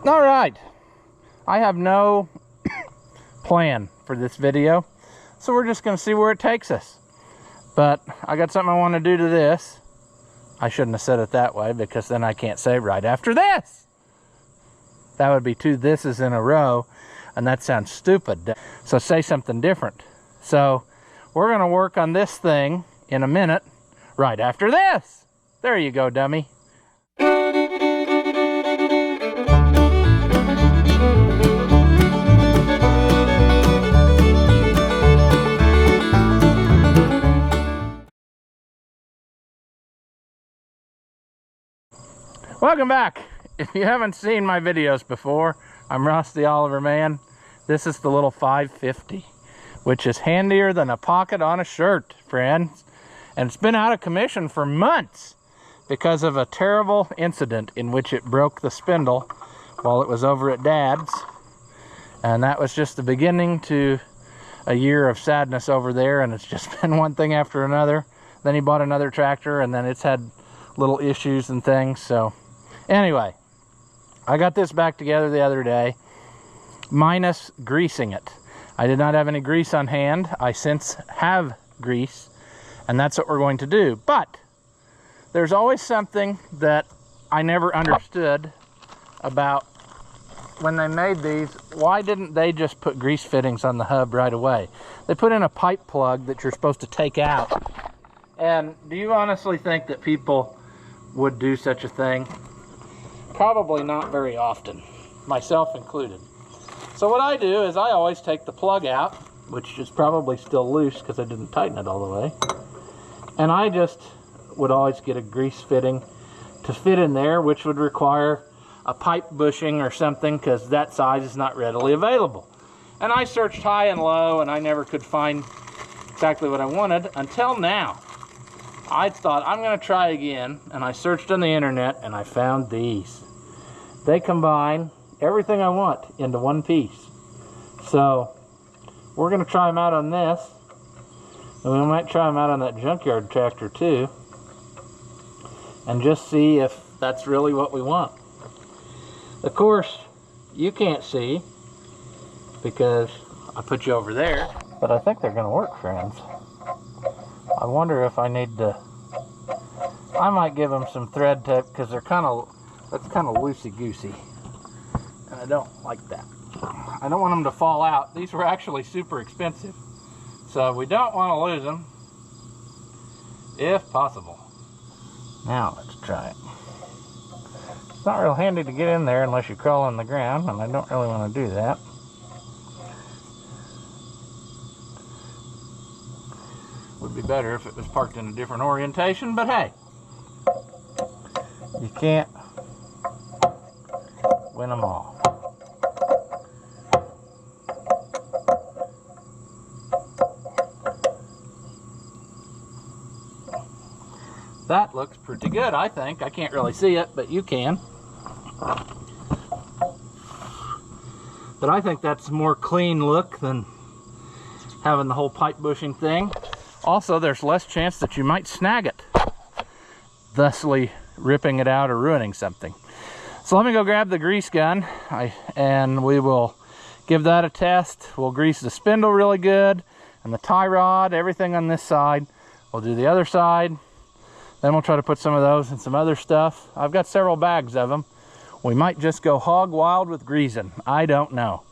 All right, I have no plan for this video, so we're just going to see where it takes us. But I got something I want to do to this. I shouldn't have said it that way, because then I can't say right after this. That would be two thises in a row, and that sounds stupid. So say something different. So we're going to work on this thing in a minute right after this. There you go, dummy. Welcome back. If you haven't seen my videos before, I'm Ross the Oliver Man. This is the little 550, which is handier than a pocket on a shirt, friends. And it's been out of commission for months because of a terrible incident in which it broke the spindle while it was over at Dad's. And that was just the beginning to a year of sadness over there, and it's just been one thing after another. Then he bought another tractor, and then it's had little issues and things. So anyway, I got this back together the other day, minus greasing it. I did not have any grease on hand. I since have grease, and that's what we're going to do. But there's always something that I never understood about when they made these. Why didn't they just put grease fittings on the hub right away? They put in a pipe plug that you're supposed to take out. And do you honestly think that people would do such a thing? Probably not very often, myself included. So what I do is I always take the plug out, which is probably still loose because I didn't tighten it all the way. And I just would always get a grease fitting to fit in there, which would require a pipe bushing or something, because that size is not readily available. And I searched high and low, and I never could find exactly what I wanted until now. I thought, I'm going to try again, and I searched on the internet, and I found these. They combine everything I want into one piece. So we're going to try them out on this, and we might try them out on that junkyard tractor too, and just see if that's really what we want. Of course, you can't see because I put you over there, but I think they're going to work, friends. I wonder if I need to, I might give them some thread tape, because they're that's kind of loosey-goosey, and I don't like that. I don't want them to fall out. These were actually super expensive, so we don't want to lose them if possible. Now let's try it. It's not real handy to get in there unless you crawl on the ground, and I don't really want to do that. Would be better if it was parked in a different orientation, but hey, you can't win them all. That looks pretty good, I think. I can't really see it, but you can. But I think that's a more clean look than having the whole pipe bushing thing. Also, there's less chance that you might snag it, thusly ripping it out or ruining something. So let me go grab the grease gun, and we will give that a test. We'll grease the spindle really good, and the tie rod, everything on this side. We'll do the other side. Then we'll try to put some of those in some other stuff. I've got several bags of them. We might just go hog wild with greasing. I don't know.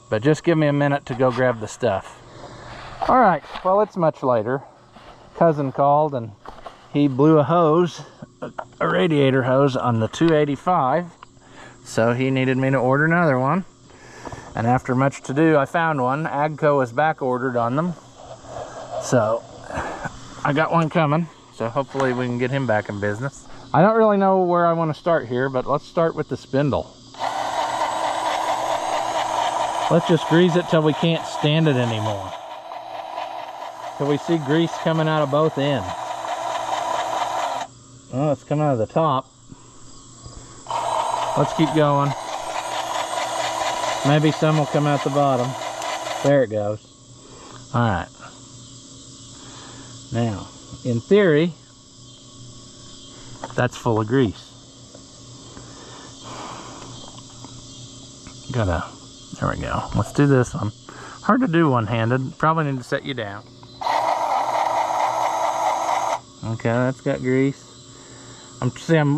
But just give me a minute to go grab the stuff. All right, well, it's much later. Cousin called, and he blew a hose, a radiator hose on the 285. So he needed me to order another one. And after much to do, I found one. Agco is back ordered on them. So I got one coming. So hopefully we can get him back in business. I don't really know where I want to start here, but let's start with the spindle. Let's just grease it till we can't stand it anymore. Till we see grease coming out of both ends. Well, it's coming out of the top. Let's keep going. Maybe some will come out the bottom. There it goes. All right. Now, in theory, that's full of grease. There we go. Let's do this one. Hard to do one-handed. Probably need to set you down. Okay, that's got grease. I'm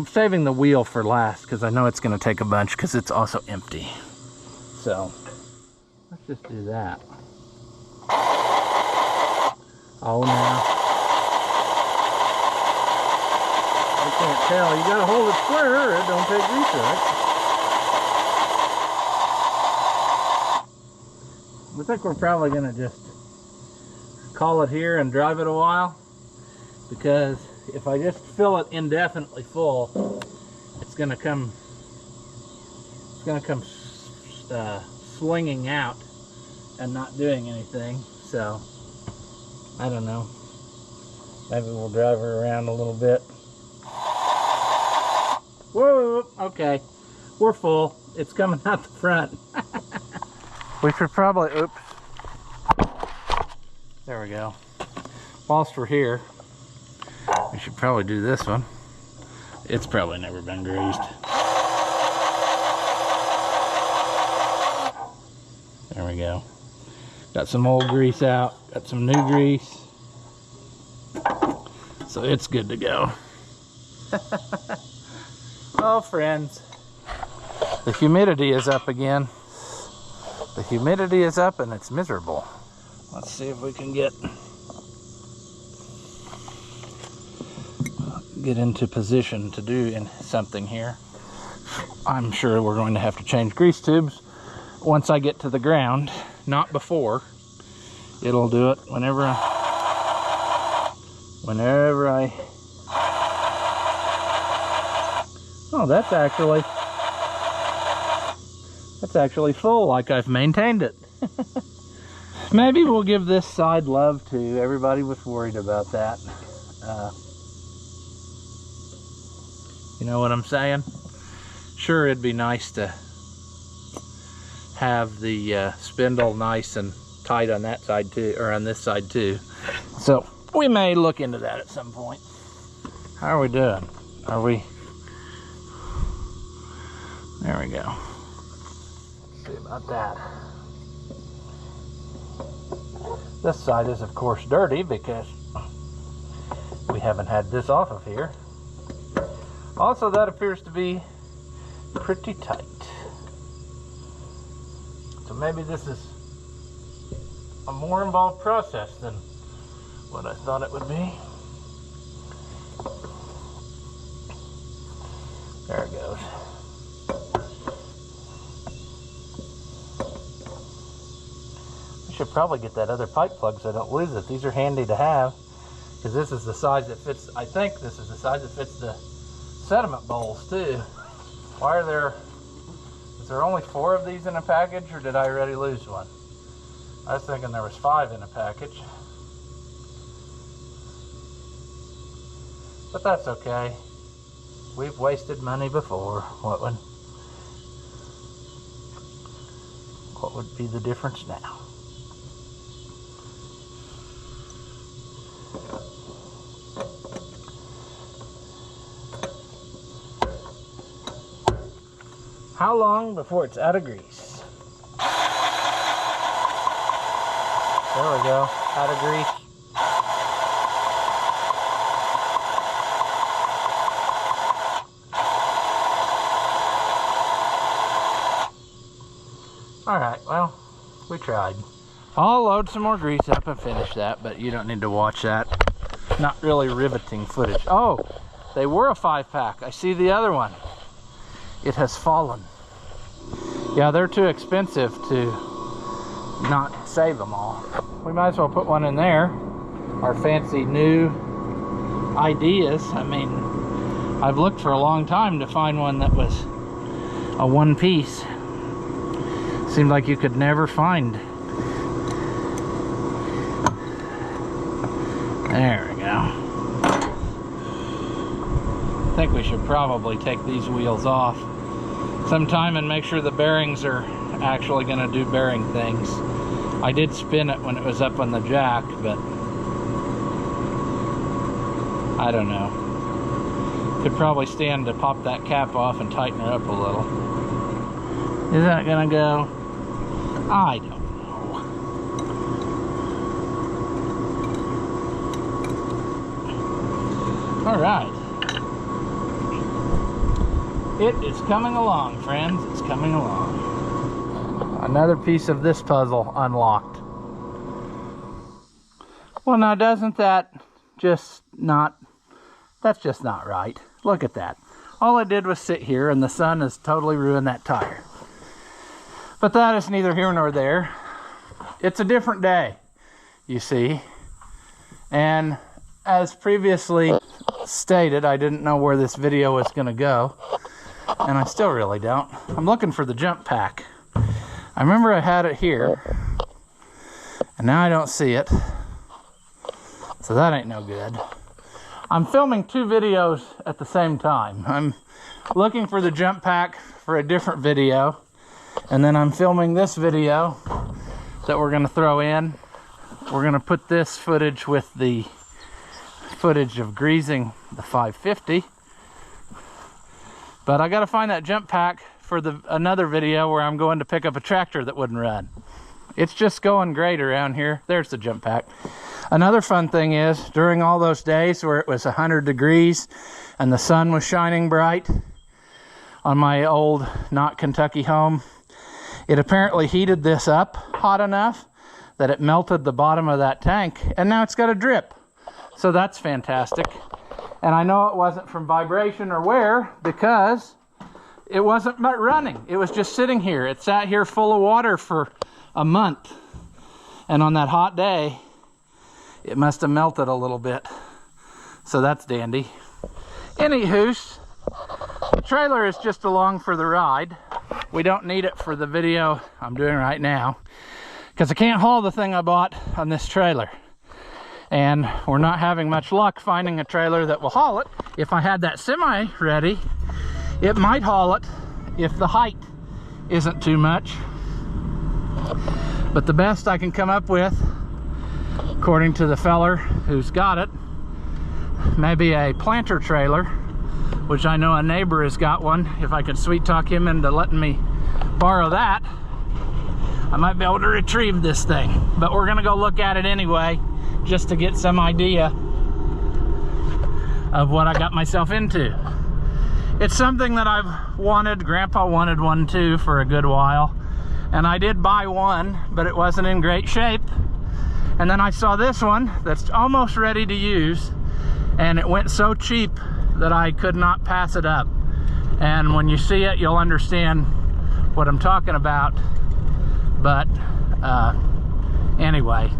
saving the wheel for last because I know it's going to take a bunch because it's also empty. So, let's just do that. Oh, no. I can't tell. You got to hold it square or it don't take grease, right? I think we're probably going to just call it here and drive it a while, because if I just fill it indefinitely full, it's going to come swinging out and not doing anything. So I don't know, maybe we'll drive her around a little bit. Whoa, okay, we're full. It's coming out the front. We should probably, oops, there we go. Whilst we're here, we should probably do this one. It's probably never been greased. There we go. Got some old grease out, got some new grease. So it's good to go. Oh, friends, the humidity is up again. The humidity is up and it's miserable. Let's see if we can get into position to do something here. I'm sure we're going to have to change grease tubes once I get to the ground, not before. It'll do it whenever I oh, that's actually full, like I've maintained it. Maybe we'll give this side love too. Everybody was worried about that. You know what I'm saying? Sure, it'd be nice to have the spindle nice and tight on that side too, or on this side too. So we may look into that at some point. How are we doing? Are we? There we go. Let's see about that. This side is of course dirty because we haven't had this off of here. Also, that appears to be pretty tight. So maybe this is a more involved process than what I thought it would be. There it goes. I should probably get that other pipe plug so I don't lose it. These are handy to have because this is the size that fits. I think this is the size that fits the sediment bowls too. Why are there, is there only 4 of these in a package, or did I already lose one? I was thinking there was 5 in a package. But that's okay. We've wasted money before. What would be the difference now? How long before it's out of grease? There we go, out of grease. All right, well, we tried. I'll load some more grease up and finish that, but you don't need to watch that. Not really riveting footage. Oh, they were a 5-pack. I see the other one. It has fallen. Yeah, they're too expensive to not save them all. We might as well put one in there. Our fancy new ideas. I mean, I've looked for a long time to find one that was a one-piece. Seemed like you could never find. There we go. I think we should probably take these wheels off sometime and make sure the bearings are actually going to do bearing things. I did spin it when it was up on the jack, but I don't know. Could probably stand to pop that cap off and tighten her up a little. Is that gonna go? I don't know. All right. It is coming along, friends. It's coming along. Another piece of this puzzle unlocked. Well, now doesn't that just not, that's just not right. Look at that. All I did was sit here and the sun has totally ruined that tire. But that is neither here nor there. It's a different day, you see. And as previously stated, I didn't know where this video was going to go. And I still really don't. I'm looking for the jump pack. I remember I had it here. And now I don't see it. So that ain't no good. I'm filming two videos at the same time. I'm looking for the jump pack for a different video. And then I'm filming this video that we're going to throw in. We're going to put this footage with the footage of greasing the 550. But I got to find that jump pack for another video where I'm going to pick up a tractor that wouldn't run. It's just going great around here. There's the jump pack. Another fun thing is, during all those days where it was 100 degrees and the sun was shining bright on my old not Kentucky home, it apparently heated this up hot enough that it melted the bottom of that tank, and now it's got a drip. So that's fantastic. And I know it wasn't from vibration or wear because it wasn't running. It was just sitting here. It sat here full of water for a month. And on that hot day, it must have melted a little bit. So that's dandy. Anywho, the trailer is just along for the ride. We don't need it for the video I'm doing right now because I can't haul the thing I bought on this trailer. And we're not having much luck finding a trailer that will haul it. If I had that semi ready, it might haul it if the height isn't too much. But the best I can come up with, according to the feller who's got it, maybe a planter trailer, which I know a neighbor has got one. If I could sweet talk him into letting me borrow that, I might be able to retrieve this thing. But we're gonna go look at it anyway, just to get some idea of what I got myself into. It's something that I've wanted. Grandpa wanted one too for a good while. And I did buy one, but it wasn't in great shape. And then I saw this one that's almost ready to use, and it went so cheap that I could not pass it up. And when you see it, you'll understand what I'm talking about. But anyway,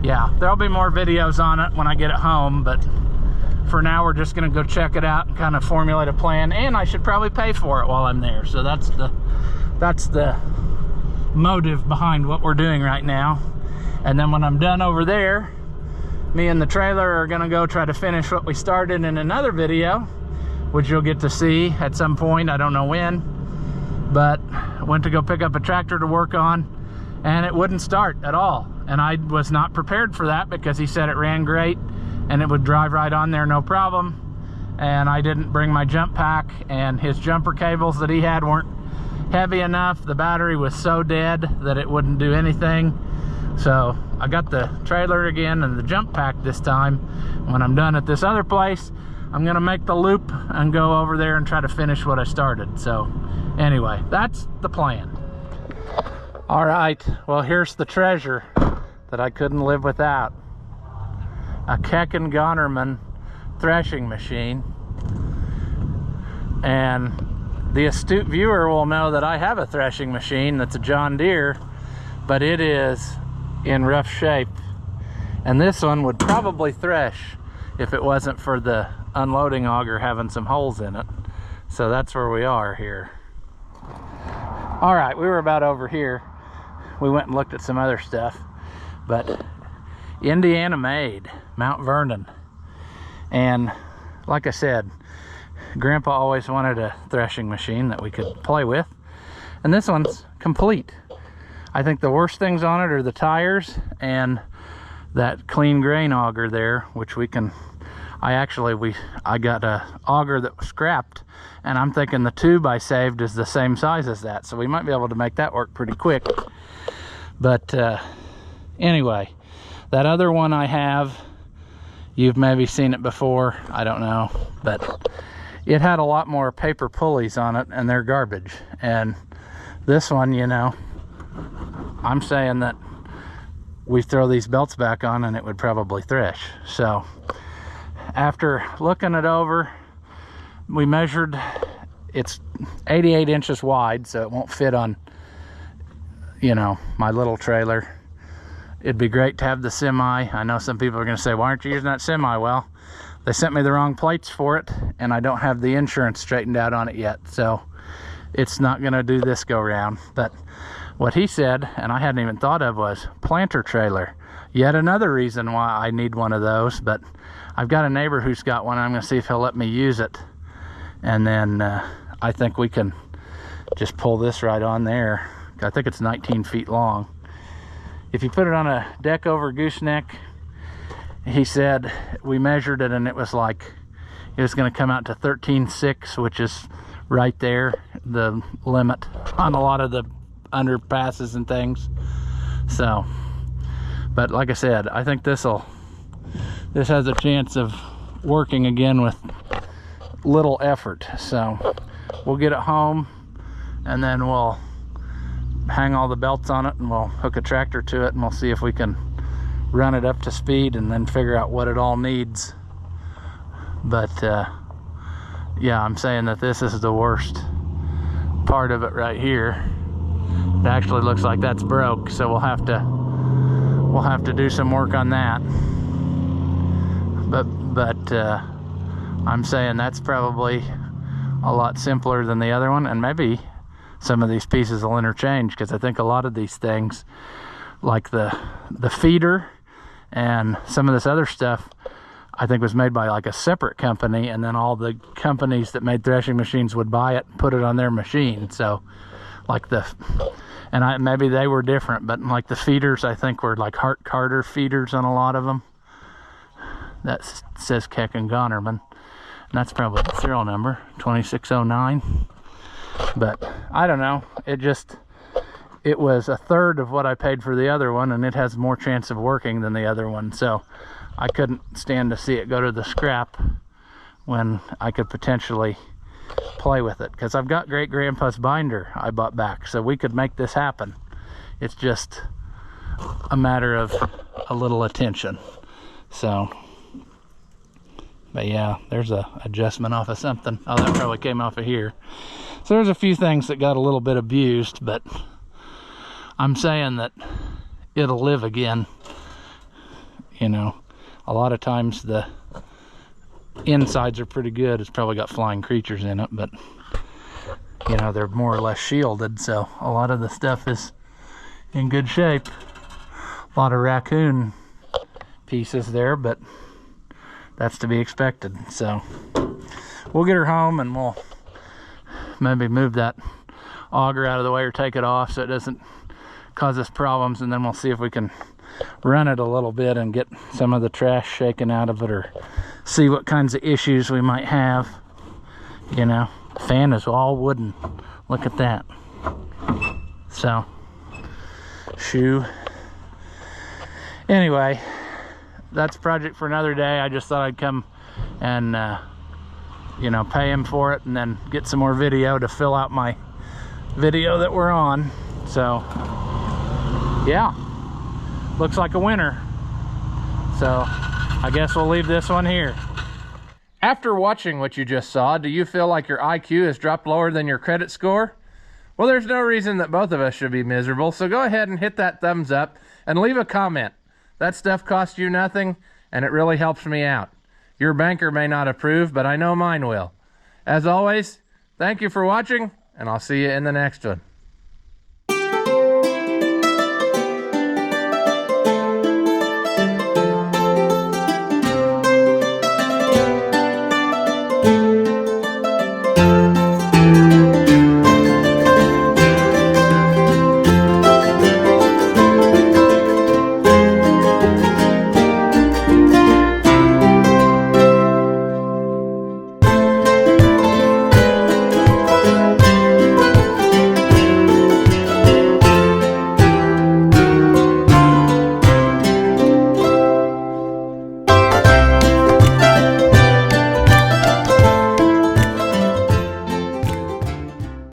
yeah, there'll be more videos on it when I get it home, but for now we're just gonna go check it out and kind of formulate a plan. And I should probably pay for it while I'm there. So that's the motive behind what we're doing right now. And then when I'm done over there, me and the trailer are gonna go try to finish what we started in another video, which you'll get to see at some point, I don't know when. But I went to go pick up a tractor to work on, and it wouldn't start at all. And I was not prepared for that because he said it ran great and it would drive right on there no problem. And I didn't bring my jump pack, and his jumper cables that he had weren't heavy enough. The battery was so dead that it wouldn't do anything. So I got the trailer again and the jump pack this time. When I'm done at this other place, I'm gonna make the loop and go over there and try to finish what I started. So anyway, that's the plan. All right, well, here's the treasure that I couldn't live without. A Keck and Gonnerman threshing machine. And the astute viewer will know that I have a threshing machine that's a John Deere, but it is in rough shape. And this one would probably thresh if it wasn't for the unloading auger having some holes in it. So that's where we are here. All right, we were about over here. We went and looked at some other stuff, but Indiana made, Mount Vernon. And like I said, Grandpa always wanted a threshing machine that we could play with, and this one's complete. I think the worst things on it are the tires and that clean grain auger there, which we can, I got a auger that was scrapped, and I'm thinking the tube I saved is the same size as that, so we might be able to make that work pretty quick. But anyway, that other one I have, you've maybe seen it before, I don't know, but it had a lot more paper pulleys on it, and they're garbage. And this one, you know, I'm saying that we throw these belts back on and it would probably thresh. So after looking it over, we measured, it's 88 inches wide, so it won't fit on, you know, my little trailer. It'd be great to have the semi. I know some people are going to say, why aren't you using that semi? Well, they sent me the wrong plates for it, and I don't have the insurance straightened out on it yet, so it's not going to do this go round. But what he said, and I hadn't even thought of, was planter trailer. Yet another reason why I need one of those. But I've got a neighbor who's got one. I'm going to see if he'll let me use it, and then I think we can just pull this right on there. I think it's 19 feet long. If you put it on a deck over gooseneck, he said, we measured it and it was like, it was going to come out to 13.6, which is right there, the limit on a lot of the underpasses and things. So, but like I said, I think this has a chance of working again with little effort. So we'll get it home, and then we'll hang all the belts on it, and we'll hook a tractor to it, and we'll see if we can run it up to speed and then figure out what it all needs. But yeah, I'm saying that this is the worst part of it right here. It actually looks like that's broke, so we'll have to do some work on that. But I'm saying that's probably a lot simpler than the other one, and maybe some of these pieces will interchange, because I think a lot of these things, like the feeder and some of this other stuff, I think was made by like a separate company, and then all the companies that made threshing machines would buy it and put it on their machine. So like maybe they were different, but like the feeders, I think were like Hart Carter feeders on a lot of them. That says Keck and Gonerman, and that's probably the serial number, 2609. But I don't know, it was a third of what I paid for the other one, and it has more chance of working than the other one. So I couldn't stand to see it go to the scrap when I could potentially play with it, because I've got great grandpa's binder I bought back, so we could make this happen. It's just a matter of a little attention. So, but yeah, there's a adjustment off of something. Oh, that probably came off of here. So there's a few things that got a little bit abused, but I'm saying that it'll live again. You know, a lot of times the insides are pretty good. It's probably got flying creatures in it, but you know, they're more or less shielded, so a lot of the stuff is in good shape. A lot of raccoon pieces there, but that's to be expected. So we'll get her home, and we'll maybe move that auger out of the way or take it off so it doesn't cause us problems, and then we'll see if we can run it a little bit and get some of the trash shaken out of it, or see what kinds of issues we might have. You know, fan is all wooden. Look at that. So, shoe. Anyway, that's a project for another day. I just thought I'd come and you know, pay him for it, and then get some more video to fill out my video that we're on. So yeah, looks like a winner. So I guess we'll leave this one here. After watching what you just saw, do you feel like your IQ has dropped lower than your credit score? Well, there's no reason that both of us should be miserable, so go ahead and hit that thumbs up and leave a comment. That stuff costs you nothing, and it really helps me out. Your banker may not approve, but I know mine will. As always, thank you for watching, and I'll see you in the next one.